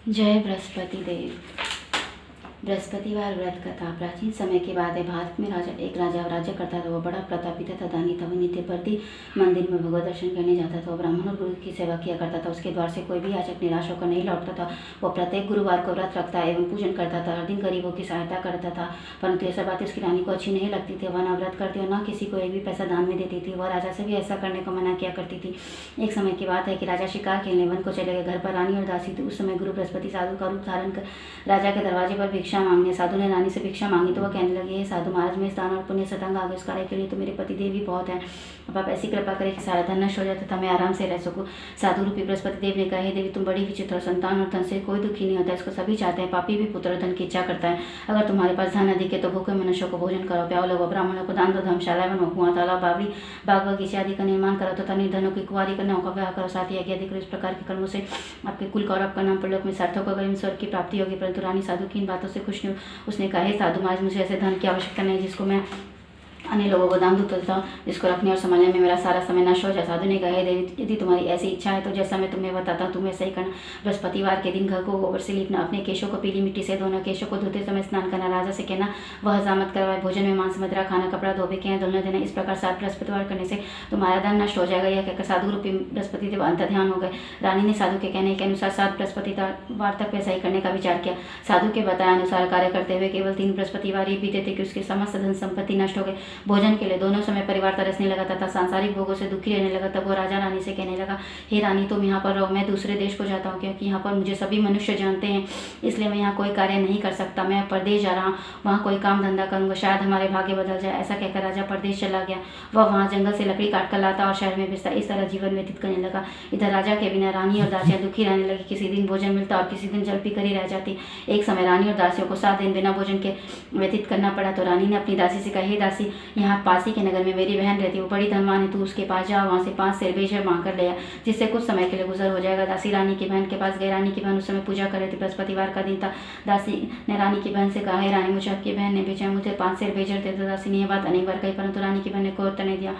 जय बृहस्पति देव। बृहस्पतिवार व्रत कथा। प्राचीन समय की बात है। भारत में एक राजा राज्य करता था। वो बड़ा प्रतापी तथा दानी था। वो नित्य प्रति मंदिर में भगवत दर्शन करने जाता था। वो ब्राह्मण और गुरु की सेवा किया करता था। उसके द्वार से कोई भी याचक निराश होकर नहीं लौटता था। वो प्रत्येक गुरुवार को व्रत रखता एवं पूजन करता था। हर दिन गरीबों की सहायता करता था। परंतु यह सब बातें उसकी रानी को अच्छी नहीं लगती थी। वह न व्रत करती और न किसी को एक भी पैसा दान में देती थी। वह राजा से भी ऐसा करने को मना किया करती थी। एक समय की बात है कि राजा शिकार खेलने वन को चले गए। घर पर रानी और दासी थी। उस समय गुरु बृहस्पति साधु का रूप धारण कर राजा के दरवाजे पर भिक्षा मांगने। साधु ने रानी से भिक्षा मांगी तो वह कहने लगी, हे साधु महाराज, में स्नान और पुण्य सतंग आगे उस कार्य के लिए तो मेरे पति देव भी बहुत हैं। अब आप ऐसी कृपा करें कि सारा धन नष्ट हो जाए तथा मैं आराम से रह सकूं। साधु रूपी बृहस्पति देव ने कहा, हे देवी, तुम बड़ी विचित्र, संतान और धन से कोई दुखी नहीं होता, इसको सभी चाहते हैं। पापी भी पुत्र धन की इच्छा करता है। अगर तुम्हारे पास धन अधिक है तो भूखे मनुष्यों को भोजन करो, प्याओ लगो, ब्राह्मणों को दान दो, धर्मशाला बनवाओ, कुआं, तालाब, बावड़ी, बाग बगीचे आदि का निर्माण करो तथा निर्धनों की कुंवारी कन्याओं का ब्याह करो। साथ ही यज्ञ आदि करो। इस प्रकार के कर्मों से आपके कुल का और आपका नाम परलोक में सार्थक होगा एवं स्वर्ग की प्राप्ति होगी। परंतु रानी साधु की इन बातों से खुश नहीं। उसने कहा, हे साधु महाराज, मुझे ऐसे धन की आवश्यकता नहीं जिसको मैं अन्य लोगों को दान दूँ, जिसको रखने और संभालने में मेरा सारा समय नष्ट हो जाए। साधु ने कहा, हे देवी, यदि तुम्हारी ऐसी इच्छा है तो जैसा मैं तुम्हें बताता हूँ तुम ऐसा ही करना। बृहस्पतिवार के दिन घर को गोबर से लीपना, अपने केशों को पीली मिट्टी से धोना, केशों को धोते समय स्नान करना, राजा से कहना वह हजामत करवाए, भोजन में मांस मदिरा खाना, कपड़ा धोबे के धुलने देना। इस प्रकार 7 बृहस्पतिवार करने से तुम्हारा धन नष्ट हो जाएगा। यह कहकर साधु रूपी बृहस्पति देव अंतर्ध्यान हो गए। रानी ने साधु के कहने के अनुसार 7 बृहस्पतिवार तक वैसा ही करने का विचार किया। साधु के बताए अनुसार कार्य करते हुए केवल 3 बृहस्पतिवार ही बीते थे कि उसके समस्त धन संपत्ति नष्ट हो गए। भोजन के लिए दोनों समय परिवार तरसने लगा तथा सांसारिक भोगों से दुखी रहने लगा। तब वो राजा रानी से कहने लगा, हे रानी, तुम यहाँ पर रहो, मैं दूसरे देश को जाता हूँ, क्योंकि यहाँ पर मुझे सभी मनुष्य जानते हैं, इसलिए मैं यहाँ कोई कार्य नहीं कर सकता। मैं परदेश जा रहा हूँ, वहाँ कोई काम धंधा करूँगा, शायद हमारे भाग्य बदल जाए। ऐसा कहकर राजा परदेश चला गया। वह वहाँ जंगल से लकड़ी काट कर लाता और शहर में बेचता। इस तरह जीवन व्यतीत करने लगा। इधर राजा के बिना रानी और दासियां दुखी रहने लगी। किसी दिन भोजन मिलता और किसी दिन जल पी कर ही रह जाती। एक समय रानी और दासियों को 7 दिन बिना भोजन के व्यतीत करना पड़ा। तो रानी ने अपनी दासी से कहा, हे दासी, यहाँ पास ही के नगर में मेरी बहन रहती है, वो बड़ी धनवान है, तू उसके पास जा, वहाँ से 5 सेर बेचकर मांग कर ले आ, जिससे कुछ समय के लिए गुजर हो जाएगा। दासी रानी की बहन के पास गई। रानी की बहन उस समय पूजा कर रही थी। बृहस्पतिवार का दिन था। दासी ने रानी की बहन से कहा, हे रानी, मुझे आपकी बहन ने बेचा, मुझे 5 सेर बेच दे। तो दासी ने यह बात अनेक बार कही, परंतु रानी की बहन ने कोई उत्तर नहीं दिया,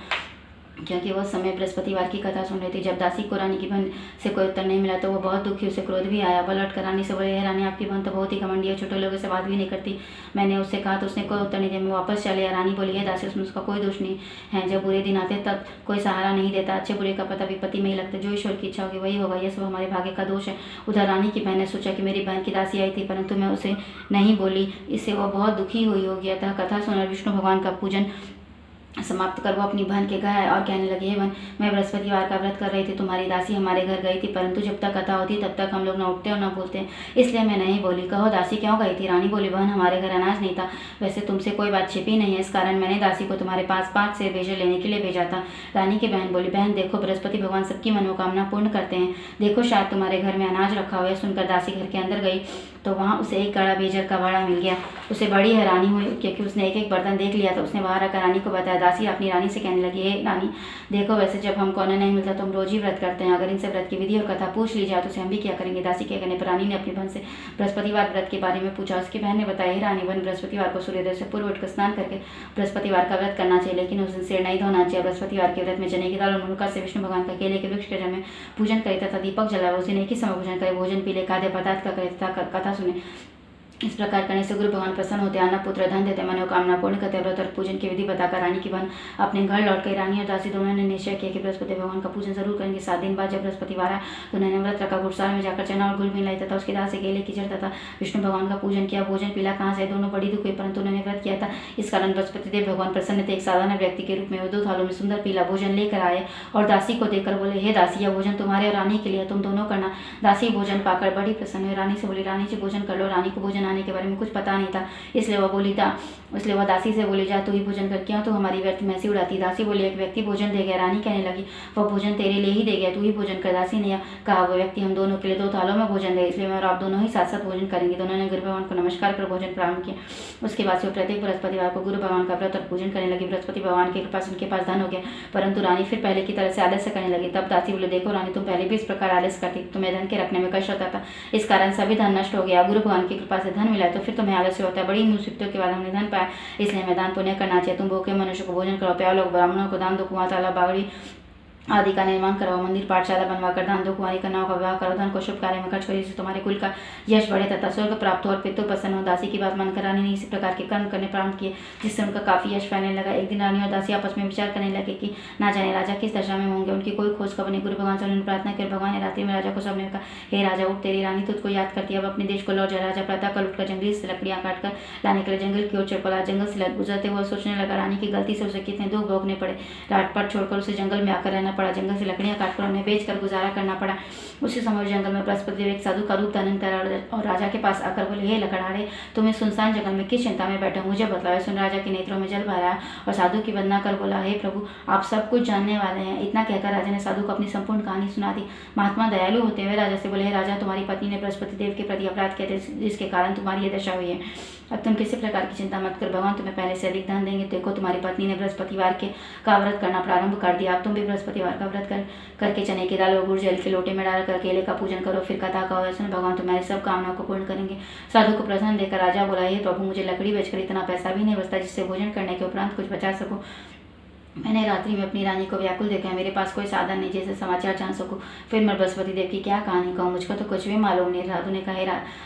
क्योंकि वह समय बृहस्पतिवार की कथा सुन रही थी। जब दासी को रानी की बहन से कोई उत्तर नहीं मिला तो वो बहुत दुखी, उसे क्रोध भी आया। वह लौटकर रानी से बोले, हे रानी, आपकी बहन तो बहुत ही घमंडी है, छोटे लोगों से बात भी नहीं करती। मैंने उससे कहा तो उसने कोई उत्तर नहीं दिया, मैं वापस चले। रानी बोली, हे दासी, उसमें उसका कोई दोष नहीं है। जब बुरे दिन आते तब कोई सहारा नहीं देता, अच्छे बुरे का पता विपत्ति में ही लगता। जो ईश्वर की इच्छा होगी वही होगा, यह सब हमारे भाग्य का दोष है। उधर रानी की बहन ने सोचा कि मेरी बहन की दासी आई थी, परंतु मैं उसे नहीं बोली, इससे वह बहुत दुखी हुई होगी। अतः कथा सुनकर विष्णु भगवान का पूजन समाप्त कर वो अपनी बहन के घर आए और कहने लगे, हे बहन, मैं बृहस्पतिवार का व्रत कर रही थी, तुम्हारी दासी हमारे घर गई थी, परंतु जब तक कथा होती तब तक हम लोग न उठते और न बोलते, इसलिए मैं नहीं बोली। कहो दासी, क्यों गई थी? रानी बोली, बहन, हमारे घर अनाज नहीं था, वैसे तुमसे कोई बात छिपी नहीं है, इस कारण मैंने दासी को तुम्हारे पास 5 सेर बेचकर लेने के लिए भेजा था। रानी की बहन बोली, बहन देखो, बृहस्पति भगवान सबकी मनोकामना पूर्ण करते हैं, देखो शायद तुम्हारे घर में अनाज रखा हुआ है। सुनकर दासी घर के अंदर गई तो वहाँ उसे एक कड़ा बेजर का भाड़ा मिल गया। उसे बड़ी हैरानी हुई, क्योंकि उसने एक एक बर्तन देख लिया। तो उसने बाहर आकर रानी को बताया। दासी अपनी रानी से कहने लगी, हे रानी, देखो, वैसे जब हमको अन्न नहीं मिलता तो हम रोज ही व्रत करते हैं, अगर इनसे व्रत की विधि और कथा पूछ ली जाए तो उसे हम भी क्या करेंगे। दासी के कहने पर रानी ने अपनी बहन से बृहस्पतिवार व्रत के बारे में पूछा। उसकी बहन ने बताया, हे रानी, बहन, बृहस्पतिवार को सूर्योदय से पूर्व उठकर स्नान करके बृहस्पतिवार का व्रत करना चाहिए, लेकिन उस दिन सिर नहीं धोना चाहिए। बृहस्पतिवार के व्रत में चने की दाल और मुनक्का से विष्णु भगवान का केले के वृक्ष के जल में पूजन करे तथा दीपक जलाए। उस दिन एक ही समय पूजन करे, भोजन पीले, खाद्य पदार्थ का करे तथा कथा सुने। इस प्रकार करने से गुरु भगवान प्रसन्न होते, अन्न पुत्र धन देते, मनोकामना पूर्ण करते। व्रत और पूजन की विधि बताकर रानी की बहन अपने घर लौट गई। रानी और दासी दोनों ने निश्चय किया कि बृहस्पति भगवान का पूजन जरूर करेंगे। 7 दिन बाद जब बृहस्पतिवार आया तो उन्होंने व्रत रखा। गुड़साल में जाकर चना और गुड़ मिलाई तथा उसके दाल से केले की जड़ तथा विष्णु भगवान का पूजन किया। भोजन पीला कहाँ से? दोनों बड़ी दुख हुई, परंतु उन्होंने व्रत किया था, इस कारण बृहस्पति देव भगवान प्रसन्न थे। एक साधारण व्यक्ति के रूप में वो 2 थालों में सुंदर पीला भोजन लेकर आए और दासी को देकर बोले, हे दासी, यह भोजन तुम्हारे और रानी के लिए, तुम दोनों करना। दासी भोजन पाकर बड़ी प्रसन्न हुई। रानी से बोली, रानी से भोजन कर लो। रानी को भोजन आने के बारे में कुछ पता नहीं था, इसलिए वह दासी से बोली, जा तू ही भोजन कर, क्यों तो हमारी व्यर्थ मैसी उड़ाती। दासी बोली, एक व्यक्ति भोजन दे गया। रानी कहने लगी, वह भोजन तेरे लिए ही दे गया, तू ही भोजन कर। दासी ने कहा, वह व्यक्ति हम दोनों के लिए 2 थालों में भोजन दे, इसलिए मैं और आप दोनों ही साथ साथ भोजन करेंगे। दोनों ने गुरु भगवान को नमस्कार कर भोजन प्रारंभ किया। उसके बाद से वो प्रत्येक बृहस्पतिवार को गुरु भगवान का व्रत और पूजन करने लगी। बृहस्पति भगवान की कृपा से उनके पास धन हो गया, परंतु रानी फिर पहले की तरह से आलस्य करने लगी। तब दासी बोले, देखो रानी, तुम पहले भी इस प्रकार आलस्य करती, तुम्हें धन के रखने में कष्ट होता था, इस कारण सभी धन नष्ट हो गया। गुरु भगवान की कृपा से धन मिला तो फिर तुम्हें आलस्य होता है। बड़ी मुसीबतों के बाद हमने धन पाया, इसलिए हमें दान पुण्य करना चाहिए। तुम भूखे मनुष्य को भोजन करो, प्याओ लोग, ब्राह्मणों को दान दो, कुआं, तालाब, बावड़ी, आदि का निर्माण करवाओ, मंदिर पाठशाला बनवाकर दान दो, कुंवारी कन्याओं का विवाह करो, धन को शुभ कार्य में खर्च करो, जिससे तुम्हारे कुल का यश बढ़े तथा स्वर्ग प्राप्त हो और पितृ प्रसन्न हो। दासी की बात मानकर रानी ने इसी प्रकार के कर्म करने प्रारंभ किए, जिससे उनका काफी यश फैलने लगा। एक दिन रानी और दासी आपस में विचार करने लगे कि ना जाने राजा किस दशा में होंगे, उनकी कोई खोज खबर नहीं। गुरु भगवान से उन्होंने प्रार्थना की, भगवान ने रात्रि में राजा को सपने में कहा, हे राजा उठ, तेरी रानी तुझको याद करती है, अब अपने देश को लौट जा। राजा प्रातः काल उठकर जंगली से लकड़ियां काटकर लाने के लिए जंगल की ओर चल पड़ा। जंगल से गुजरते हुए सोचने लगा, रानी की गलती से उसे कितने दुख भोगने पड़े। राजपाट छोड़कर उसे जंगल में आकर रहना पड़ा, जंगल से लकड़ियां काटकर उन्हें बेचकर गुजारा करना पड़ा। उसी समय जंगल में बृहस्पति देव एक साधु का रूप धारण कर और राजा के पास आकर बोले, हे लकड़हारे, तुम इस सुनसान जंगल में किस चिंता में बैठे हो, मुझे बतलाओ। सुन राजा के नेत्रों में जल भर आया और साधु की वंदना कर बोला, हे प्रभु, आप सब कुछ जानने वाले हैं। इतना कहकर राजा ने साधु को अपनी संपूर्ण कहानी सुना दी। महात्मा दयालु होते हुए राजा से बोले, हे राजा, तुम्हारी पत्नी ने बृहस्पति देव के प्रति अपराध किया, जिसके कारण तुम्हारी यह दशा हुई है। अब तुम किसी प्रकार की चिंता मत कर, भगवान तुम्हें पहले से अधिक धन देंगे। देखो, तुम्हारी पत्नी ने बृहस्पतिवार का व्रत करना प्रारंभ कर दिया। अब तुम भी बृहस्पतिवार का व्रत करके चने की दाल और गुड़ जल के लोटे में डालकर केले का पूजन करो, फिर कथा कहो, ऐसे भगवान तुम्हारी सब कामनाओं को पूर्ण करेंगे। साधु को प्रसन्न देकर राजा बोला, हे प्रभु, मुझे लकड़ी बेचकर इतना पैसा भी नहीं बचता जिससे भोजन करने के उपरांत कुछ बचा सकूं। मैंने रात्रि में अपनी रानी को व्याकुल देखा है, मेरे पास कोई साधन नहीं जिससे समाचार जान सकूं। फिर मैं बृहस्पति देव की क्या कहानी कहूँ, मुझको तो कुछ भी मालूम नहीं। साधु ने कहा,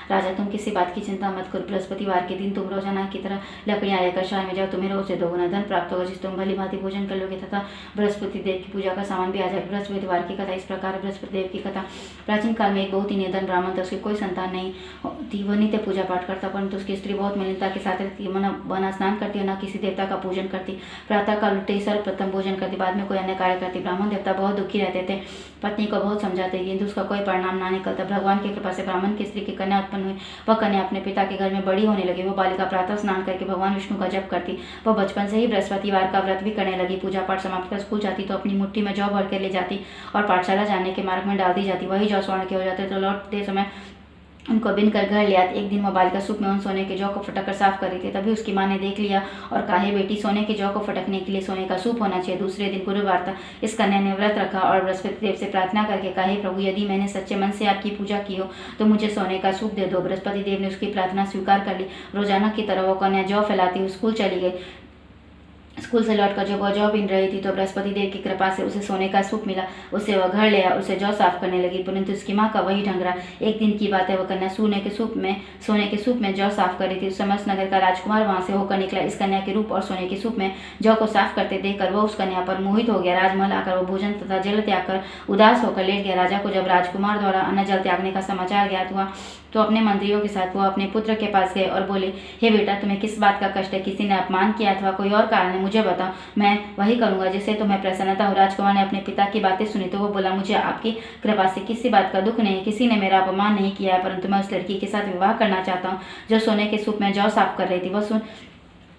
राजा, तुम किसी बात की चिंता मत करो। बृहस्पतिवार के दिन तुम रोजाना की तरह लकड़ियां लेकर शहर में जाओ, तुम्हें रोज से दोगुना धन प्राप्त होगा, जिस तुम भली भांति भोजन कर लोगे तथा बृहस्पति देव की पूजा का सामान भी आ जाएगा। बृहस्पतिवार की कथा इस प्रकार। बृहस्पति देव की कथा। प्राचीन काल में एक बहुत ही निर्धन ब्राह्मण था, उसकी कोई संतान नहीं थी। वह नित्य पूजा पाठ करता, परंतु उसकी स्त्री बहुत मलिनता के साथ रहती, न स्नान करती और न किसी देवता का पूजन करती। प्रातः काल उठते ही सर्वप्रथम भोजन करती, बाद में कोई अन्य कार्य करती। ब्राह्मण देवता बहुत दुखी रहते थे, पत्नी को बहुत समझाते, किंतु उसका कोई परिणाम ना निकलता। भगवान की कृपा से ब्राह्मण की स्त्री की कन्या उत्पन्न हुई। वह कन्या अपने पिता के घर में बड़ी होने लगी। वो बालिका प्रातः स्नान करके भगवान विष्णु का जप करती। वह बचपन से ही बृहस्पतिवार का व्रत भी करने लगी। पूजा पाठ समाप्त कर स्कूल जाती तो अपनी मुट्ठी में जौ भर कर ले जाती और पाठशाला जाने के मार्ग में डाल दी जाती। वही जौ स्वर्ण के हो जाते तो लौटते समय उनको बिन कर घर ले आती। एक दिन वो बालिका सूप में उन सोने के जौ को फटक कर साफ कर रही थी, तभी उसकी माँ ने देख लिया और कहा, हे बेटी, सोने के जौ को फटकने के लिए सोने का सूप होना चाहिए। दूसरे दिन गुरुवार था। इस कन्या ने व्रत रखा और बृहस्पति देव से प्रार्थना करके कहा, हे प्रभु, यदि मैंने सच्चे मन से आपकी पूजा की हो तो मुझे सोने का सूप दे दो। बृहस्पति देव ने उसकी प्रार्थना स्वीकार कर ली। रोजाना की तरह वो कन्या जौ फैलाती हुई स्कूल चली गई। स्कूल से लौटकर जब वह जौ बीन रही थी तो बृहस्पति देव की कृपा से उसे सोने का सूप मिला। उसे वह घर ले आया, उसे जौ साफ करने लगी, परंतु उसकी माँ का वही ढंग रहा। एक दिन की बात है, वह कन्या सोने के सूप में जौ साफ कर रही थी। उस समय उस नगर का राजकुमार वहां से होकर निकला। इस कन्या के रूप और सोने के सूप में जौ को साफ करते देखकर वह उस कन्या पर मोहित हो गया। राजमहल आकर वह भोजन तथा जल त्याग कर उदास होकर लेट गया। राजा को जब राजकुमार द्वारा अन्न जल त्यागने का समाचार ज्ञात हुआ तो अपने मंत्रियों के साथ वो अपने पुत्र के पास गए और बोले, हे बेटा, तुम्हें किस बात का कष्ट है? किसी ने अपमान किया अथवा कोई और कारण है? मुझे बताओ, मैं वही करूंगा जिससे तुम्हें प्रसन्नता हो। राजकुमार ने अपने पिता की बातें सुनी तो वो बोला, मुझे आपकी कृपा से किसी बात का दुख नहीं, किसी ने मेरा अपमान नहीं किया है, परंतु मैं उस लड़की के साथ विवाह करना चाहता हूँ जो सोने के सूप में जौ साफ कर रही थी।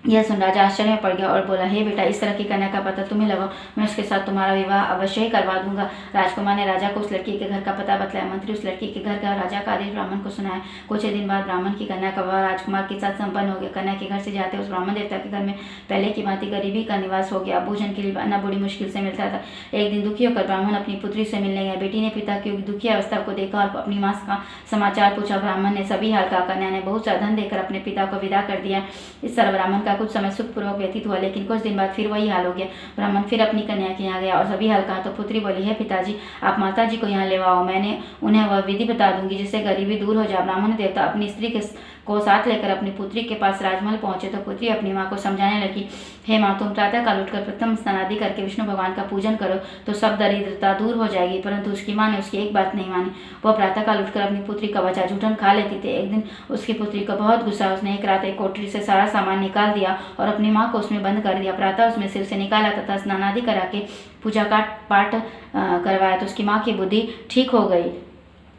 यह सुन राजा आश्चर्य में पड़ गया और बोला, हे बेटा, इस तरह की कन्या का पता तुम्हें लगाओ, मैं उसके साथ तुम्हारा विवाह अवश्य ही करवा दूंगा। राजकुमार ने राजा को उस लड़की के घर का पता बतलाया। मंत्री उस लड़की के घर का राजा का आदेश ब्राह्मण को सुनाया। कुछ ही दिन बाद ब्राह्मण की कन्या का विवाह राजकुमार के साथ संपन्न हो गया। कन्या के घर से जाते उस ब्राह्मण देवता के घर में पहले की भांति गरीबी का निवास हो गया। भोजन के लिए अन्न बड़ी मुश्किल से मिलता था। एक दिन दुखी होकर ब्राह्मण अपनी पुत्री से मिलने गया। बेटी ने पिता की दुखी अवस्था को देखा और अपनी माँ का समाचार पूछा। ब्राह्मण ने सभी हाल कहा। कन्या ने बहुत सा धन देकर अपने पिता को विदा कर दिया। इस तरह ब्राह्मण का कुछ समय सुखपूर्वक व्यतीत हुआ, लेकिन कुछ दिन बाद फिर वही हाल हो गया। ब्राह्मण फिर अपनी कन्या के यहाँ गया और सभी हाल कहा तो पुत्री बोली, हे पिताजी, आप माताजी को यहाँ ले आओ, मैंने उन्हें वह विधि बता दूंगी जिससे गरीबी दूर हो जाए। ब्राह्मण देवता अपनी स्त्री को साथ लेकर अपनी पुत्री के पास राजमहल पहुंचे तो पुत्री अपनी माँ को समझाने लगी, हे माँ, तुम प्रातः काल उठकर प्रथम स्नानादि करके विष्णु भगवान का पूजन करो तो सब दरिद्रता दूर हो जाएगी। परंतु उसकी माँ ने उसकी एक बात नहीं मानी। वह प्रातः काल उठकर अपनी पुत्री का बचा झूठन खा लेती थी। एक दिन उसकी पुत्री को बहुत गुस्सा। उसने एक रात एक कोठरी से सारा सामान निकाल दिया और अपनी माँ को उसमें बंद कर दिया। प्रातः उसमें से उसे निकाला तथा स्नानादि करा के पूजा का पाठ करवाया तो उसकी माँ की बुद्धि ठीक हो गई।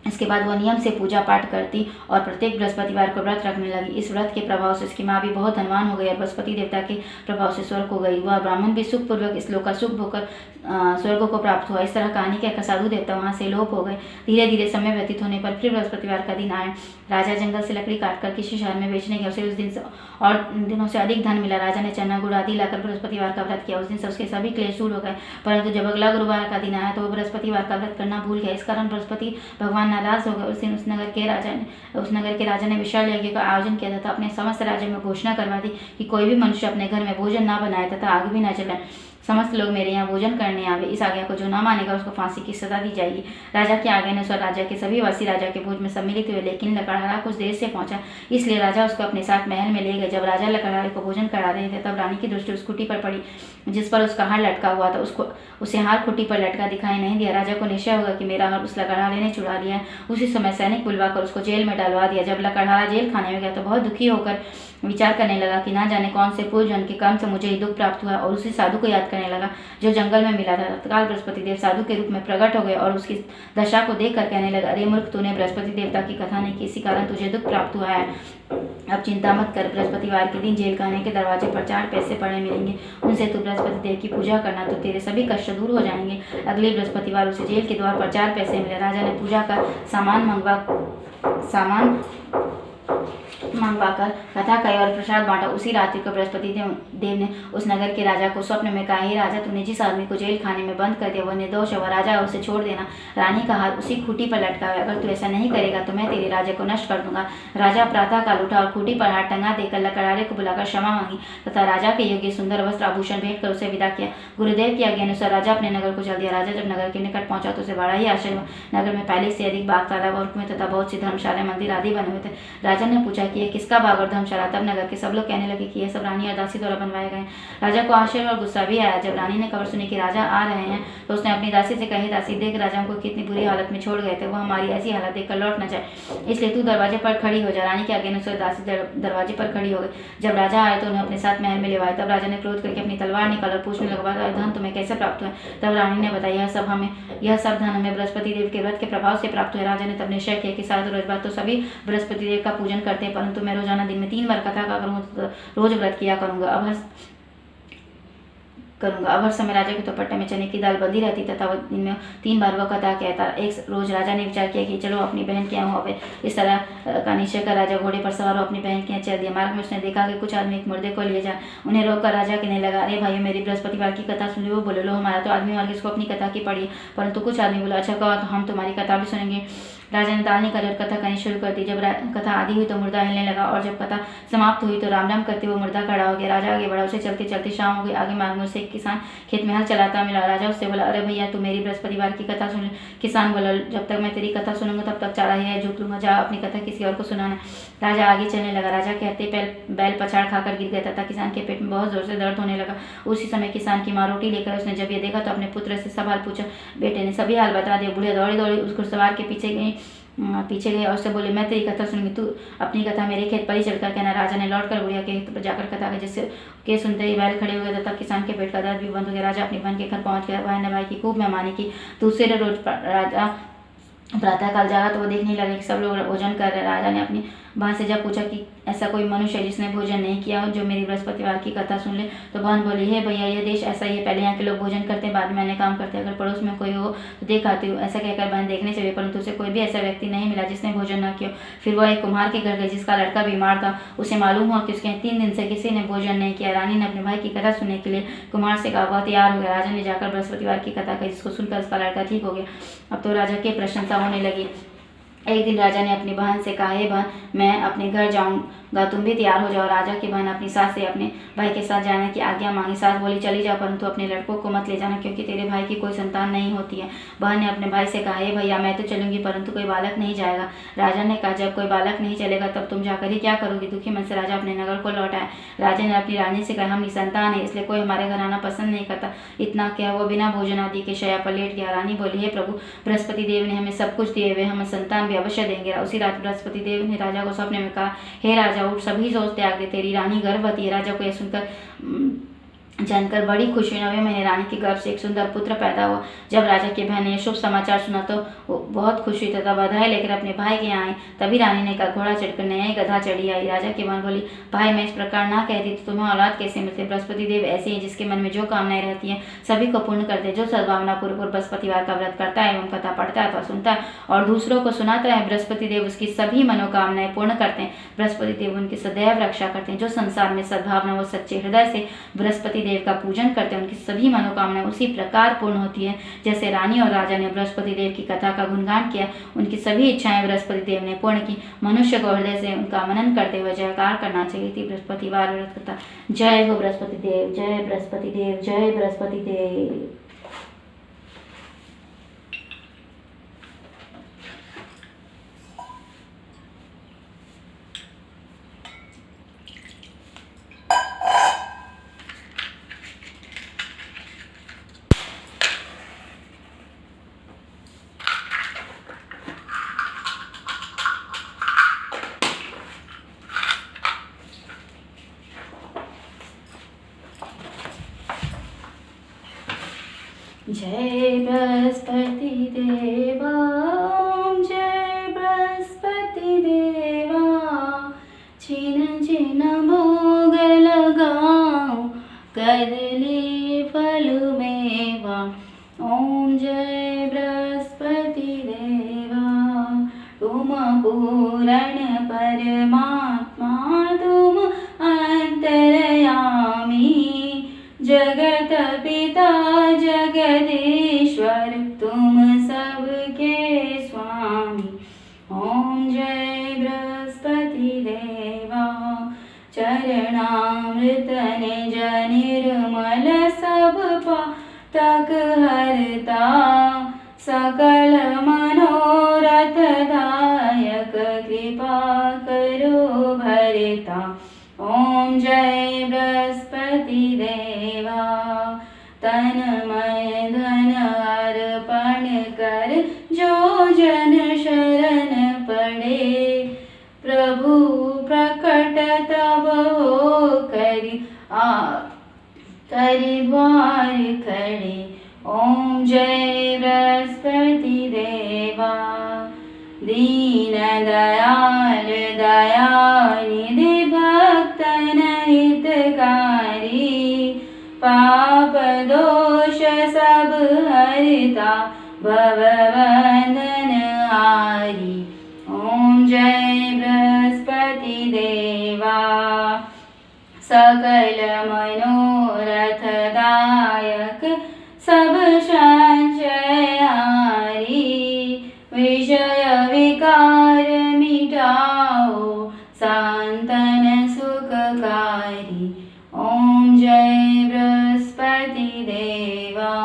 इसके बाद वह नियम से पूजा पाठ करती और प्रत्येक बृहस्पतिवार को व्रत रखने लगी। इस व्रत के प्रभाव से उसकी माँ भी बहुत धनवान हो गई और बृहस्पति देवता के प्रभाव से स्वर्ग हो गई। वह ब्राह्मण भी सुखपूर्वक इस लोक का सुख भोकर स्वर्ग को प्राप्त हुआ। इस तरह कहानी कहकर साधु देवता वहां से लोप हो गए। धीरे धीरे समय व्यतीत होने पर फिर बृहस्पतिवार का दिन आया। राजा जंगल से लकड़ी काटकर किसी शहर में बेचने गया। उसे उस दिन से और दिनों से अधिक धन मिला। राजा ने चना गुड़ आदि लाकर बृहस्पतिवार का व्रत किया। उस दिन से उसके सभी क्लेश दूर हो गए। परंतु जब अगला गुरुवार का दिन आया तो वह बृहस्पतिवार का व्रत करना भूल गया। इस कारण बृहस्पति भगवान नाराज हो गए। उस दिन उस नगर के राजा ने विशाल यज्ञ का आयोजन किया तथा अपने समस्त राज्य में घोषणा करवा दी कि कोई भी मनुष्य अपने घर में भोजन न बनाए तथा आग भी न जलाए। समस्त लोग मेरे यहाँ भोजन करने आवे। इस आज्ञा को जो न मानेगा उसको फांसी की सजा दी जाएगी। राजा की आज्ञा अनुसार राज्य के सभी वासी राजा के भोज में सम्मिलित हुए, लेकिन लकड़हारा कुछ देर से पहुंचा, इसलिए राजा उसको अपने साथ महल में ले गए। जब राजा लकड़हारे को भोजन करा रहे थे, तब रानी की दृष्टि उस खुटी पर पड़ी जिस पर उसका हार लटका हुआ था। उसे हार खुटी पर लटका दिखाई नहीं दिया। राजा को निश्चय होगा कि मेरा हार उस लकड़हारे ने चुरा लिया है। उसी समय सैनिक बुलवाकर उसको जेल में डलवा दिया। जब लकड़हारा जेल खाने में गया तो बहुत दुखी होकर विचार करने लगा कि ना जाने कौन से पूर्व जन्म के कर्म से मुझे दुख प्राप्त हुआ, और उसी साधु को याद करने लगा जो जंगल में मिला था। तत्काल बृहस्पति देव साधु के रूप में प्रकट हो गए और उसकी दशा को देखकर कहने लगा, अरे मूर्ख, तूने बृहस्पति देवता की कथा नहीं की, इसी कारण तुझे दुख प्राप्त हुआ है। अब चिंता मत कर, बृहस्पतिवार के दिन जेल खाने के दरवाजे पर 4 पैसे पड़े मिलेंगे, उनसे तू बृहस्पति देव की पूजा करना, तो तेरे सभी कष्ट दूर हो जाएंगे। अगले बृहस्पतिवार उसे जेल के द्वार पर 4 पैसे मिले। राजा ने पूजा का सामान मंगवाकर कथा कही और प्रसाद बांटा। उसी रात्रि को बृहस्पति देव ने उस नगर के राजा को स्वप्न में कहा, हे राजा, तूने जिस आदमी को जेल खाने में बंद कर दिया वह निर्दोष है, वह राजा है, उसे छोड़ देना। रानी का हार उसी खूंटी पर लटका है, अगर तू ऐसा नहीं करेगा तो मैं तेरे राज्य को नष्ट कर दूंगा। राजा प्रातः काल उठा और खूंटी पर हार टंगा देकर लकड़हारे को बुलाकर क्षमा मांगी तथा राजा के योग्य सुंदर वस्त्र आभूषण भेंट कर उसे विदा किया। गुरुदेव की आज्ञा अनुसार राजा अपने नगर को चल दिया। राजा जब नगर के निकट पहुंचा तो उसे बड़ा ही आश्चर्य हुआ। नगर में पहले से अधिक बाग, तालाब और कुएं तथा बहुत सी धर्मशाला, मंदिर आदि बने हुए थे। राजा ने पूछा कि यह किसका बाग और धर्मशाला? तब नगर के सब लोग कहने लगे कि यह सब रानी और दासी द्वारा बनवाए गए। राजा को आश्चर्य और गुस्सा भी आया। जब रानी ने खबर सुनी कि राजा आ रहे हैं तो उसने अपनी दासी से कही, दासी, देख राजा को कितनी बुरी हालत में छोड़ गए थे, वह हमारी ऐसी हालत देखकर लौट न जाए, इसलिए तू दरवाजे पर खड़ी हो जा। रानी की आज्ञा अनुसार दासी दरवाजे पर खड़ी हो गई। जब राजा आए तो उन्हें अपने साथ महल में ले आए। तब राजा ने क्रोध करके अपनी तलवार निकाल और पूछने लगा, धन तुम्हें कैसे प्राप्त हुआ? तब रानी ने बताया, यह सब धन हमें बृहस्पति देव के व्रत के प्रभाव से प्राप्त हुआ। राजा ने तब निश्चय किया कि शायद रोज बात तो सभी बृहस्पति देव का पूजन करते हैं, परंतु मैं रोजाना दिन में 3 बार कथा का करूँगा, तो रोज व्रत किया करूंगा। अब हर समय राजा के दोपट्टे में चने की दाल बंधी रहती तथा वह दिन में 3 बार वह कथा कहता। एक रोज राजा ने विचार किया कि चलो अपनी बहन के यहाँ हो। इस तरह का निश्चय कर राजा घोड़े पर सवार हो अपनी बहन के यहाँ चल दिया। मार्ग में उसने देखा कि कुछ आदमी एक मुर्दे को लिए जाए। उन्हें रोककर राजा कहने लगा, अरे भाइयों, मेरी बृहस्पतिवार की कथा सुन ली। वो बोले, लो, हमारा तो आदमी मार्ग इसको अपनी कथा की पड़ी, परंतु कुछ आदमी बोला, अच्छा कहो, तो हम तुम्हारी कथा भी सुनेंगे। राजा ने दाल निकाली और कथा कहनी शुरू कर दी। जब कथा आदि हुई तो मुर्दा हिलने लगा और जब कथा समाप्त हुई तो राम राम करते हुए मुर्दा खड़ा हो गया। राजा आगे बढ़ा, उसे चलते चलते शाम हो गई। आगे मार्ग में उसे एक किसान खेत में हल चलाता मिला। राजा उससे बोला, अरे भैया, तू मेरी बृहस्पतिवार की कथा सुन ले। किसान बोला, जब तक मैं तेरी कथा सुनूंगा तब तक चारा ही झूठ लूंगा, जा अपनी कथा किसी और को सुनाना। राजा आगे चलने लगा। राजा कहते बैल पछाड़ खाकर गिर गया तथा किसान के पेट में बहुत जोर से दर्द होने लगा। उसी समय किसान की माँ रोटी लेकर उसने जब ये देखा तो अपने पुत्र से सब हाल पूछा। बेटे ने सभी हाल बता दिया। बुढ़िया दौड़ी दौड़ी उस घुड़सवार के पीछे गए और उससे बोले, मैं तेरी कथा सुनूंगी, तू अपनी कथा मेरे खेत पर ही चलकर कहना। राजा ने लौटकर बुढ़िया के खेत पर जाकर कथा कही, जिससे के सुनते ही बैल खड़े हो गए तथा किसान के पेट का दर्द भी बंद हो गया। राजा अपनी बहन के घर पहुंच गया। बहन ने भाई की खूब मेहमानी की। दूसरे रोज राजा प्रातःकाल जागा तो वो देखने लगे कि सब लोग भोजन कर रहे। राजा ने अपनी बहन से जब पूछा कि ऐसा कोई मनुष्य है जिसने भोजन नहीं किया हो जो मेरी बृहस्पतिवार की कथा सुन ले, तो बहन बोली, हे भैया, यह देश ऐसा ही है, पहले यहाँ के लोग भोजन करते हैं, बाद में अन्य काम करते हैं, अगर पड़ोस में कोई हो तो देख आती हूँ। ऐसा कहकर बहन देखने चली, परंतु उसे कोई भी ऐसा व्यक्ति नहीं मिला जिसने भोजन न किया। फिर वह एक कुम्हार के घर गई जिसका लड़का बीमार था। उसे मालूम हुआ कि उसके 3 दिन से किसी ने भोजन नहीं किया। रानी ने अपने भाई की कथा सुनने के लिए कुम्हार से कहा। वह तैयार हो गया। राजा ने जाकर बृहस्पतिवार की कथा कही, जिसको सुनकर उसका लड़का ठीक हो गया। अब तो राजा की प्रशंसा होने लगी। एक दिन राजा ने अपनी बहन से कहा, हे बहन, मैं अपने घर जाऊंगा, तुम भी तैयार हो जाओ। राजा की बहन अपनी सास से अपने भाई के साथ जाने की आज्ञा मांगी। सास बोली, चली जाओ, परंतु अपने लड़कों को मत ले जाना, क्योंकि तेरे भाई की कोई संतान नहीं होती है। बहन ने अपने भाई से कहा, हे भैया, मैं तो चलूंगी, परंतु कोई बालक नहीं जाएगा। राजा ने कहा, जब कोई बालक नहीं चलेगा तब तुम जाकर ही क्या करोगी? दुखी मन से राजा अपने नगर को लौट आए। राजा ने अपनी रानी से कहा, हम निसंतान है, इसलिए कोई हमारे घर आना पसंद नहीं करता। इतना क्या, वो बिना भोजन आदि के शैया पर लेट गया। रानी बोली, हे प्रभु, बृहस्पति देव ने हमें सब कुछ दिए हुए, हमें संतान भी अवश्य देंगे। उसी रात बृहस्पति देव ने राजा को सपने में कहा, हे राजा, उठ, सभी सोच त्याग दे, तेरी रानी गर्भवती है। राजा को यह सुनकर जानकर बड़ी खुशी हुई। 9वें महीने रानी के गर्भ से एक सुंदर पुत्र पैदा हुआ। जब राजा की बहन ने शुभ समाचार सुना तो वो बहुत खुश हुई तथा बधाई लेकर अपने भाई के यहाँ आई। तभी रानी ने कहा, घोड़ा चढ़कर नया ही गधा चढ़ी आई। राजा की बहन बोली, भाई, मैं इस प्रकार ना कहती तो तुम्हें औलाद कैसे मिलते? बृहस्पति देव ऐसे ही जिसके मन में जो कामनाएं रहती हैं सभी को पूर्ण करते, जो सद्भावना पूर्वक बृहस्पतिवार का व्रत करता है एवं कथा पढ़ता है अथवा सुनता है और दूसरों को सुनाता है, बृहस्पति देव उसकी सभी मनोकामनाएं पूर्ण करते हैं। बृहस्पति देव उनकी सदैव रक्षा करते हैं। जो संसार में सद्भावना व सच्चे हृदय से बृहस्पति देव का पूजन करते हैं उनकी सभी मनोकामनाएं उसी प्रकार पूर्ण होती है जैसे रानी और राजा ने बृहस्पति देव की कथा का गुणगान किया, उनकी सभी इच्छाएं बृहस्पति देव ने पूर्ण की। मनुष्य को हृदय से उनका मनन करते हुए जयकार करना चाहिए थी। बृहस्पतिवार व्रत कथा। जय हो बृहस्पति देव, जय बृहस्पति देव, जय बृहस्पति देव। जय बृहस्पति देवा, जय बृहस्पति देवा, छिन छिन भोग लगाऊं कदली फल मेवा। ओम जय बृहस्पति देवा, तुम पूर्ण परमात्मा, तुम अंतर्यामी, जगत पिता जगदीश्वर, तुम सबके स्वामी। ओम जय बृहस्पति देवा, चरणामृत निज निर्मल सब पातक हरता, सकल मनोरथ दायक कृपा करो भरता। ओम जय बृहस्पति देवा, तन मन धन अर्पण कर जो जन शरण पड़े, प्रभु प्रकट तब हो करि द्वार खड़े। ओम जय बृहस्पति देवा, दीन दयाल दयानिधि भक्तन हितकारी, पाप दोष सब हरता भव बंधन हारी। ओम जय बृहस्पति देवा, सकल मनोरथ दायक सब संशय हारी, विषय विकार मिटाओ सांतन सुखकारी। ओम जय बृहस्पति देवा,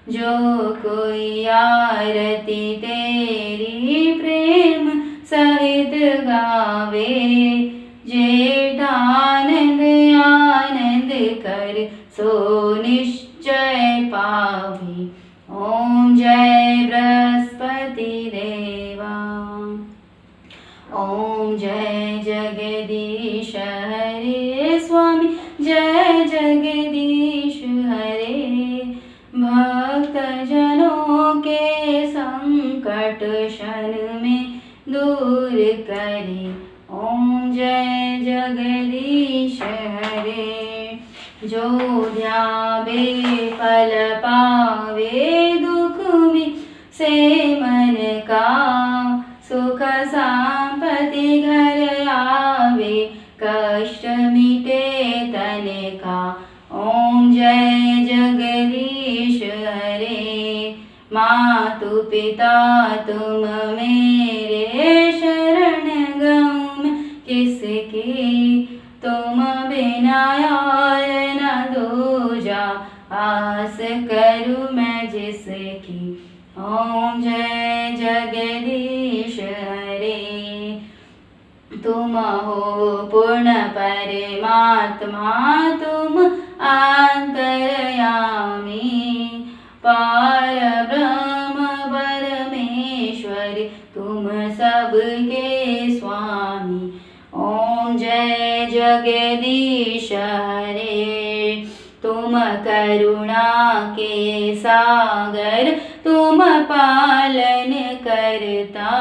जो कोई आरती तेरी प्रेम सहित गावे, जेठ आनंद आनंद कर सो निश्चय पावे। ओम जय बृहस्पति देवा, ओम जय जगदीश हरे स्वामी, जय जगदीश हरे, भक्त जनों के संकट क्षण में दूर करे। ओम जय जगदीश हरे, जो ध्यावे फल पावे, दुख में से मन का, सुख संपत्ति घर आवे, कष्ट मिटे तन का। ओम जय जगदीश हरे, मातु पिता तुम मेरे, शरण गम किसकी, तुम बिना यार न दूजा, आस करूँ मैं जिसकी। ओम जय जगदीश हरे, तुम हो पूर्ण परमात्मा, तुम अंतर्यामी, पार ब्रह्म परमेश्वर, तुम सबके स्वामी। ओम जय जगदीश हरे, तुम करुणा के सागर, तुम पालन करता,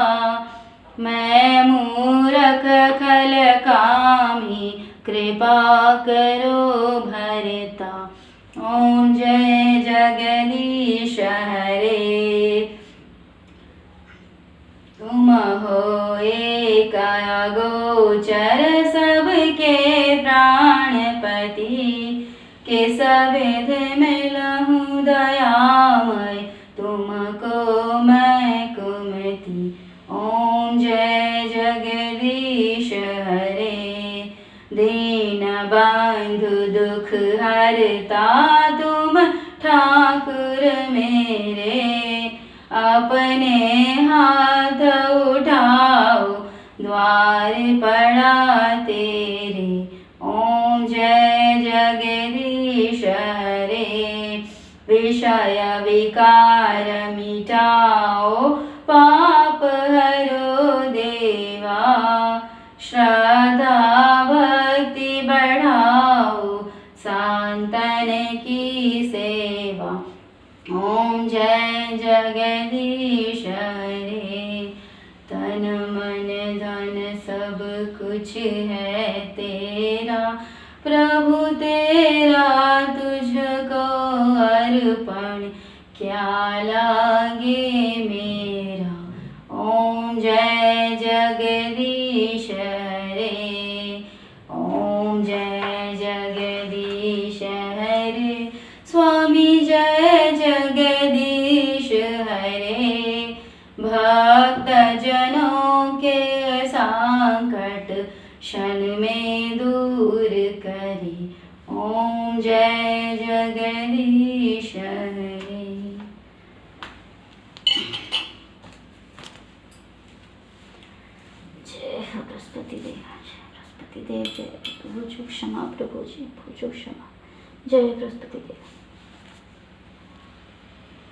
मैं मूरख खल कामी, कृपा करो भरता। ओम जय जगदीश हरे, तुम हो एक गोचर सबके प्राणपति, के सवेद में लहूँ दयामय तुमको मैं कुमति। ओम जय जगदीश हरे, दीन बंधु दुख हरता तुम ठाकुर मेरे। अपने हाथ उठाओ द्वार पड़ा तेरे। ओम जय जगदीश हरे, विषय विकार मिटाओ पाप हरो देवा। श्रद्धा भक्ति बढ़ाओ संतन की सेवा। ओम जय जगदीश हरे, तन मन धन सब कुछ है तेरा, प्रभु तेरा तुझको अर्पण क्या लागे मेरा। ओम जय जगदीश हरे, ओम जय जगदीश हरे, स्वामी जय जगदीश हरे। भक्त जनों के संकट क्षण में दूर करे। ओम जय जगदीश हरे। जय हो बृहस्पति देव, जय बृहस्पति देव, जय प्रभु क्षमा, प्रभु जी भुजो क्षमा। जय बृहस्पति देव।